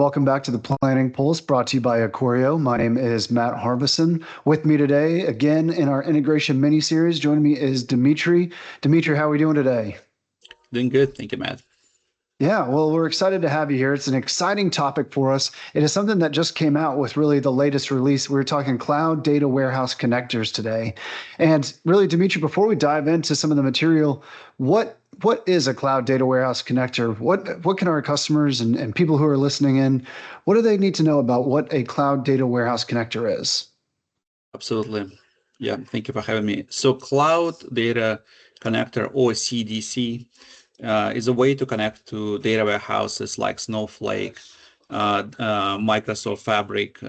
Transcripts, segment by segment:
welcome back to the Planning Pulse brought to you by Acorio. My name is Matt Harvison. With me today, again, in our integration mini-series, joining me is Dmitry. Dmitry, how are we doing today? Doing good. Thank you, Matt. Yeah, well, we're excited to have you here. It's an exciting topic for us. It is something that just came out with really the latest release. We're talking cloud data warehouse connectors today. And really, Dimitri, before we dive into some of the material, what is a cloud data warehouse connector? What can our customers and people who are listening in, what do they need to know about what a cloud data warehouse connector is? Absolutely. Yeah, thank you for having me. So Cloud Data Connector, or CDC, is a way to connect to data warehouses like Snowflake, Microsoft Fabric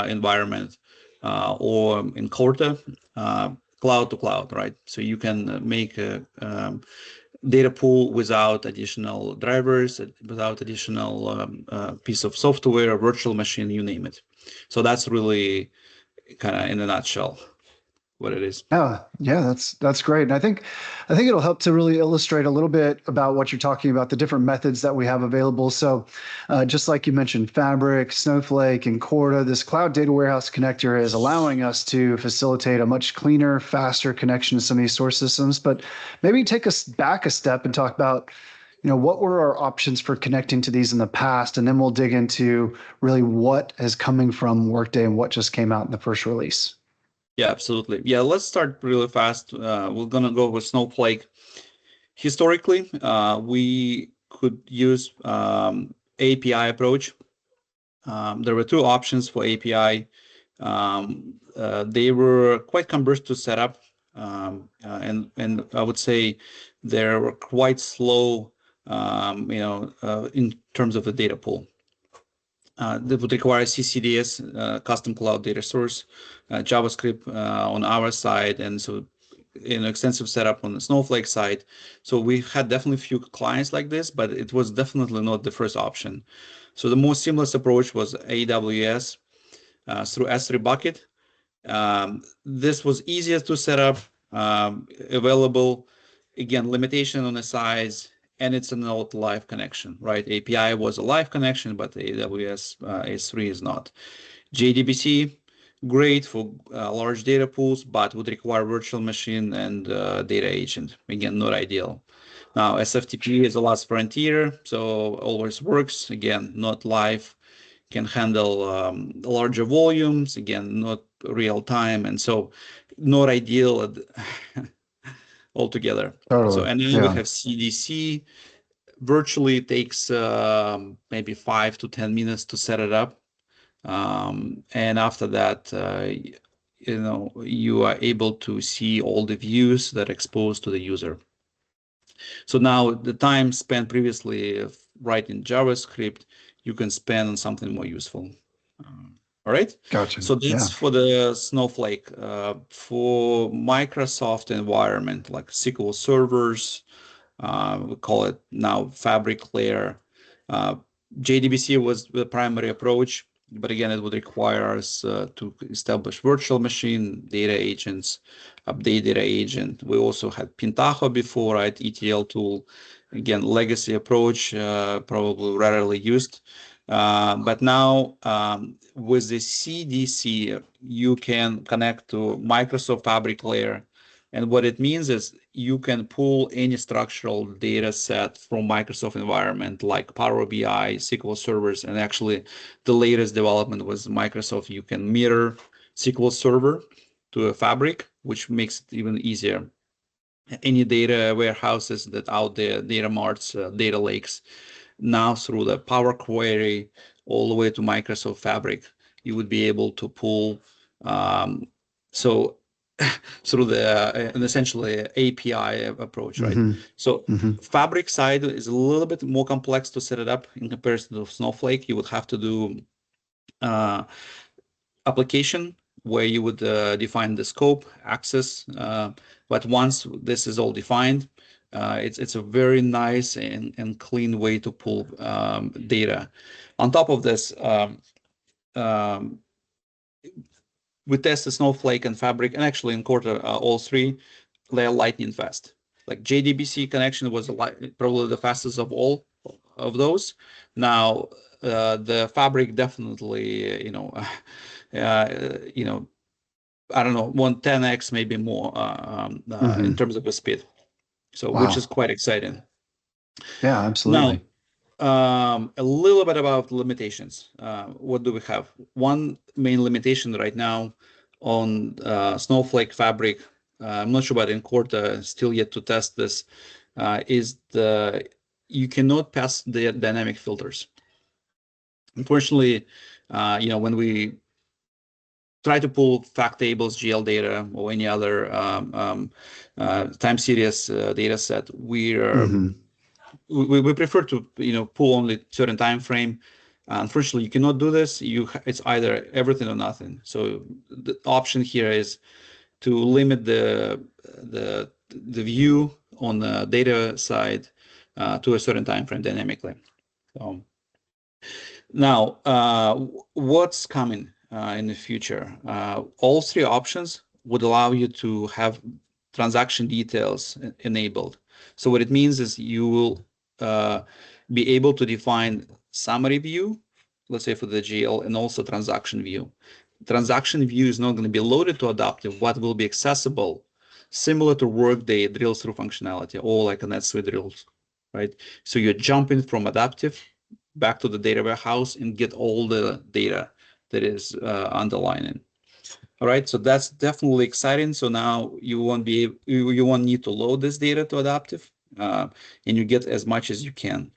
environment, or in Corta, cloud to cloud, right? So you can make a data pool without additional drivers, without additional piece of software, virtual machine, you name it. So that's really kind of in a nutshell what it is. Yeah, that's great. And I think it'll help to really illustrate a little bit about what you're talking about, the different methods that we have available. So just like you mentioned, Fabric, Snowflake, and Corda, this cloud data warehouse connector is allowing us to facilitate a much cleaner, faster connection to some of these source systems. But maybe take us back a step and talk about, what were our options for connecting to these in the past? And then we'll dig into really what is coming from Workday and what just came out in the first release. Yeah, absolutely. Yeah, let's start really fast. We're going to go with Snowflake. Historically, we could use API approach. There were two options for API. They were quite cumbersome to set up, and I would say they were quite slow, in terms of the data pool. That would require CCDS, custom cloud data source, JavaScript on our side, and so extensive setup on the Snowflake side. So we had definitely a few clients like this, but it was definitely not the first option. So the most seamless approach was AWS through S3 bucket. This was easiest to set up, available. Again, limitation on the size, and it's a not live connection, right? API was a live connection, but AWS S3 is not. JDBC, great for large data pools, but would require virtual machine and data agent. Again, not ideal. Now, SFTP is the last frontier, so always works. Again, not live, can handle larger volumes. Again, not real time, and so not ideal altogether. So, Totally. and then we Yeah. have CDC. Virtually takes maybe 5 to 10 minutes to set it up. And after that, you are able to see all the views that are exposed to the user. So now the time spent previously writing JavaScript, you can spend on something more useful. All right. Gotcha. So that's Yeah. for the Snowflake. For Microsoft environment, like SQL servers, we call it now Fabric layer. JDBC was the primary approach, but again, it would require us to establish virtual machine, data agents, update data agent. We also had Pentaho before, right? ETL tool. Again, legacy approach, probably rarely used. But now with the CDC, you can connect to Microsoft Fabric layer. And what it means is you can pull any structural data set from Microsoft environment like Power BI, SQL servers, and actually the latest development was Microsoft. You can mirror SQL Server to a Fabric, which makes it even easier. Any data warehouses that out there, data marts, data lakes, now through the Power Query all the way to Microsoft Fabric, you would be able to pull. So through the an essentially API approach, right? Hmm. So Hmm. Fabric side is a little bit more complex to set it up in comparison to Snowflake. You would have to do application where you would define the scope, access. But once this is all defined, it's a very nice and clean way to pull data. On top of this, um, we tested Snowflake and Fabric, and actually in Corta, all three, they're lightning fast. Like JDBC connection was probably the fastest of all of those. Now, the Fabric definitely, I don't know, 10x maybe more in terms of the speed. So, which is quite exciting. Yeah, absolutely. Now, a little bit about limitations. What do we have? One main limitation right now on Snowflake Fabric, I'm not sure about in Corta, still yet to test this, is you cannot pass the dynamic filters. Unfortunately, when we try to pull fact tables, GL data, or any other time series data set, we prefer to pull only certain time frame. Unfortunately, you cannot do this. It's either everything or nothing. So the option here is to limit the view on the data side to a certain time frame dynamically. So now, what's coming in the future? All three options would allow you to have transaction details enabled. So what it means is you will be able to define summary view, let's say for the GL, and also transaction view. Transaction view is not going to be loaded to adaptive. What will be accessible, similar to Workday drill through functionality, or like a NetSuite drills, right? So you're jumping from adaptive back to the data warehouse and get all the data that is underlining. All right, so that's definitely exciting. So now you won't need to load this data to adaptive, and you get as much as you can.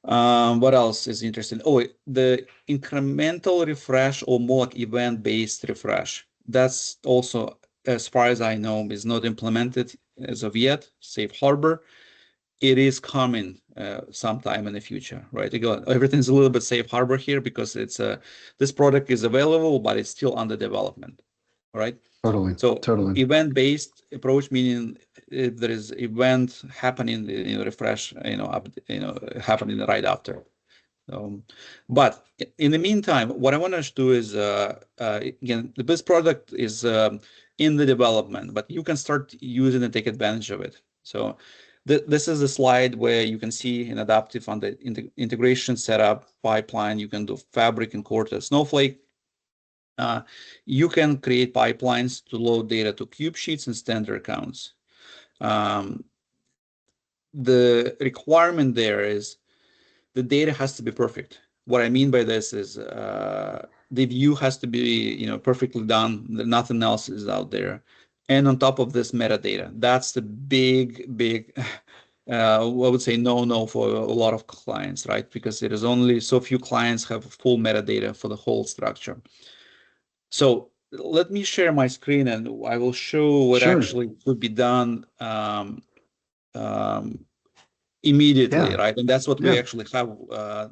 What else is interesting? Oh, the incremental refresh, or more like event-based refresh. That's also, as far as I know, is not implemented as of yet. Safe harbor. It is coming sometime in the future, right? Again, everything's a little bit safe harbor here because this product is available, but it's still under development, right? Totally. So Totally. event-based approach, meaning if there is event happening, refresh, happening right after. But in the meantime, what I want to do is, again, this product is in the development, but you can start using and take advantage of it. So this is a slide where you can see in adaptive on the integration setup pipeline. You can do Fabric and Corta Snowflake. You can create pipelines to load data to cube sheets and standard accounts. The requirement there is the data has to be perfect. What I mean by this is the view has to be perfectly done. Nothing else is out there. And on top of this, metadata. That's the big I would say no for a lot of clients, right? Because there is only so few clients have full metadata for the whole structure. So let me share my screen and I will show what actually could be done immediately, right? And that's what we actually have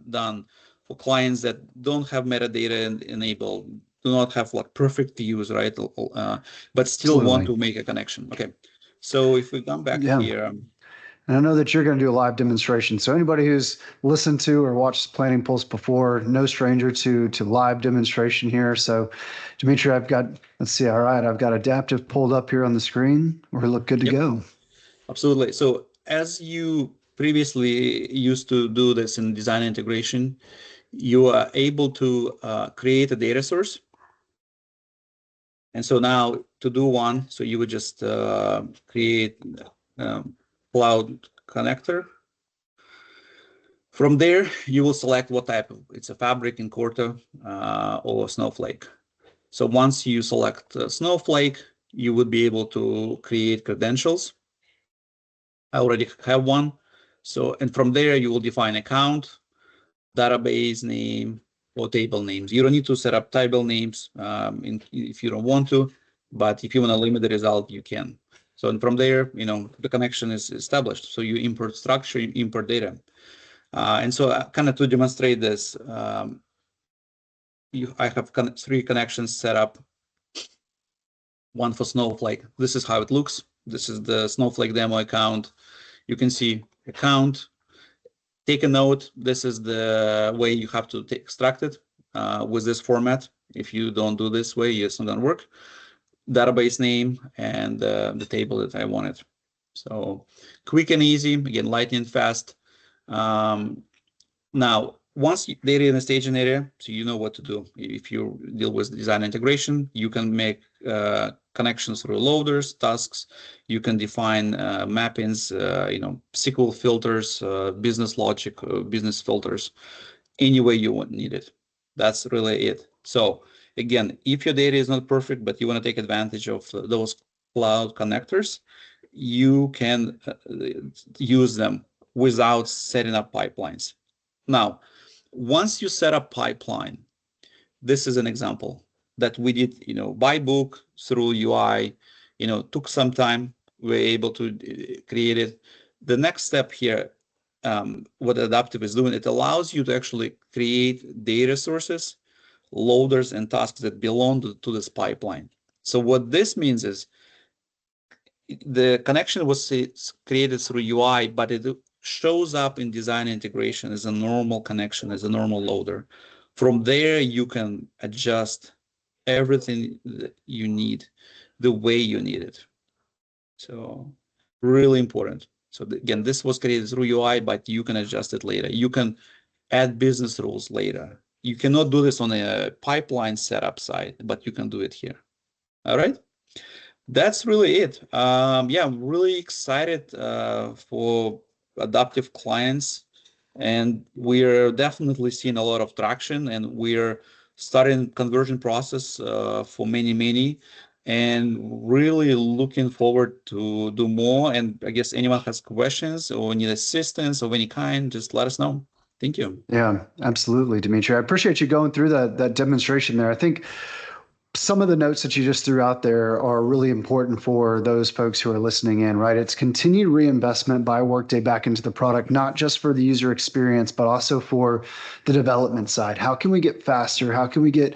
done for clients that don't have metadata enabled, do not have like perfect views, right? But still want to make a connection. Okay, so if we come back here. And I know that you're going to do a live demonstration. So anybody who's listened to or watched Planning Pulse before, no stranger to live demonstration here. So Dmitry, let's see. All right. I've got adaptive pulled up here on the screen. We look good to go. Absolutely. So as you previously used to do this in design integration, you are able to create a data source. And so now to do one, so you would just create cloud connector. From there, you will select what type it's a Fabric in Corta or Snowflake. So once you select Snowflake, you would be able to create credentials. I already have one. So, and from there, you will define account, database name, or table names. You don't need to set up table names if you don't want to, but if you want to limit the result, you can. So, and from there, the connection is established. So you import structure, you import data. And so kind of to demonstrate this, I have 3 connections set up. One for Snowflake. This is how it looks. This is the Snowflake demo account. You can see account. Take a note. This is the way you have to extract it with this format. If you don't do this way, it's not going to work. Database name and the table that I wanted. So quick and easy. Again, lightning fast. Now, once data in the staging area, so you know what to do. If you deal with design integration, you can make connections through loaders, tasks. You can define mappings, SQL filters, business logic, business filters, any way you need it. That's really it. So again, if your data is not perfect, but you want to take advantage of those cloud connectors, you can use them without setting up pipelines. Now, once you set up pipeline, this is an example that we did, by book through UI, took some time. We were able to create it. The next step here, what Adaptive is doing, it allows you to actually create data sources, loaders, and tasks that belong to this pipeline. So what this means is the connection was created through UI, but it shows up in design integration as a normal connection, as a normal loader. From there, you can adjust everything that you need the way you need it. So really important. So again, this was created through UI, but you can adjust it later. You can add business rules later. You cannot do this on a pipeline setup side, but you can do it here. All right. That's really it. Yeah, I'm really excited for adaptive clients, and we're definitely seeing a lot of traction, and we're starting conversion process for many, and really looking forward to do more. And I guess anyone has questions or need assistance of any kind, just let us know. Thank you. Yeah, absolutely, Dmitry. I appreciate you going through that demonstration there. I think some of the notes that you just threw out there are really important for those folks who are listening in, right? It's continued reinvestment by Workday back into the product, not just for the user experience, but also for the development side. How can we get faster? How can we get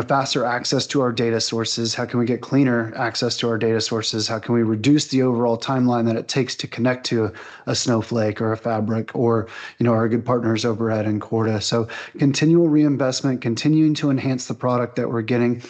faster access to our data sources? How can we get cleaner access to our data sources? How can we reduce the overall timeline that it takes to connect to a Snowflake or a Fabric or, our good partners over at Encorta? So continual reinvestment, continuing to enhance the product that we're getting.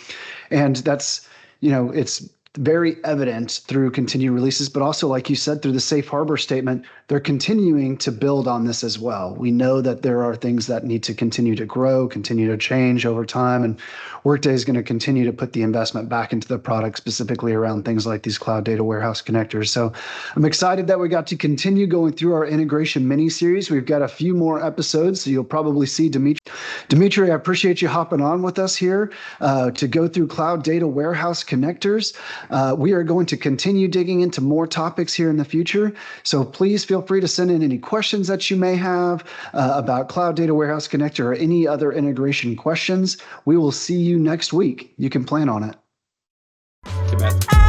And that's, it's very evident through continued releases, but also, like you said, through the safe harbor statement, they're continuing to build on this as well. We know that there are things that need to continue to grow, continue to change over time, and Workday is going to continue to put the investment back into the product, specifically around things like these cloud data warehouse connectors. So I'm excited that we got to continue going through our integration mini-series. We've got a few more episodes, so you'll probably see Dmitry, I appreciate you hopping on with us here to go through cloud data warehouse connectors. We are going to continue digging into more topics here in the future. So please feel free to send in any questions that you may have about cloud data warehouse connector or any other integration questions. We will see you next week. You can plan on it. Too bad.